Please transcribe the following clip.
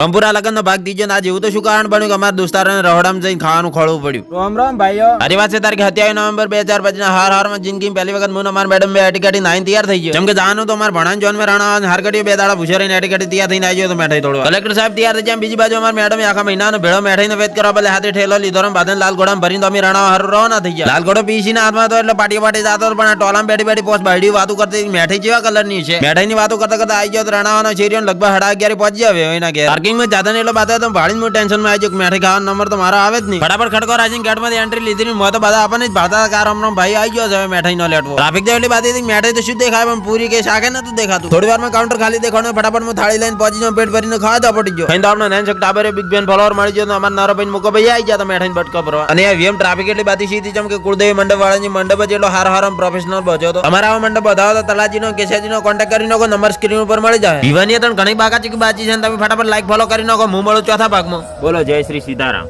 અંપુરા લગન નો ભાગ દીજો ના જેવું તો શું કારણ બન્યું કે અમારા દોસ્તારોને રહોડામાં જઈને ખાવાનું ખોળવું પડ્યું. રામ રામ ભાઈઓ. અરે વાત છે તારીખ 27 નવેમ્બર 2025 ના હાર હારમાં જિંદગી પહેલી વખત હું અમાર મેડમ બે એટીકેટી 9 તૈયાર થઈ ગયો. જેમ કે જાનું તો અમાર ભણાન જોન મે રાણા હારકડી બે દાડા ભૂસે રહીને એટીકેટી તૈયાર થઈને આવ્યો તો મેઠાઈ તોડવા. કલેક્ટર સાહેબ તૈયાર થઈ ગયા. બીજી બાજુ અમાર મેડમ આખા મહિનાનો ભેળો મેઠાઈને વેત કરવા બદલે હાથે ઠેલો લીધો ને બાદન લાલ ઘોડામાં ભરીને તો અમે રાણા હાર રવાના થઈ ગયા. લાલ ઘોડો પીસી ના હાથમાં તો એટલે પાટી પાટી જાતો પણ આ ટોલામાં બેઠી બેઠી પોસ્ટ બાયડી વાતો કરતી મેઠાઈ જેવા કલરની છે. મેઠાઈની વાતો કરતા કરતા આવી ગયો તો રાણાવાનો શેરીઓ લગભગ 11:30 પહોંચી આવે એના ઘેર. પાર્કિંગમાં જાતા ને એટલે બાતા તો ભાડીને હું ટેન્શન માં આવી ગયો. મેઠાઈ ખાવાનો નંબર તો મારો આવે જ નહીં. ફટાફટ ખડકો રાજન ગેટમાંથી એન્ટ્રી લીધી મો તો બધા આપણને જ ભાતા કાર હમણાં ભાઈ આવી ગયો છે મેઠાઈ નો લેટવો. ટ્રાફિક જાય એટલે બાતી મેઠાઈ તો શું દેખાય પણ પૂરી કે શાકે નતું દેખાતું. થોડી વારમાં કાઉન્ટર ખાલી દેખાણું ફટાફટ હું થાળી લઈને પહોંચી જાઉં. પેટ ભરીને ખાવા દો પડી ગયો. ખાઈને તો આપણે નેન શક ટાબરે બિગ બેન ફોલોવર મળી ગયો તો અમારા નારો ભાઈ મુકો ભાઈ આવી ગયા તો મેઠાઈને બટકો ભરવા. અને આ વીએમ ટ્રાફિક એટલી બાતી સીધી જેમ કે કુળદેવી મંડપ વાળાની મંડપ જ એટલો હારો પ્રોફેશનલ બચ્યો તો. અમારા આવા મંડપ બધાવો તો તલાજીનો કેસાજીનો કોન્ટેક્ટ કરી નાખો. નંબર સ્ક્રીન ઉપર મળી જાય. જીવાની તો ઘણી બાકી બાજી છે તમે ફટાફટ લાઈક ફોલો કરી નાખો. હું મળું ચોથા ભાગમાં. બોલો જય શ્રી સીતારામ.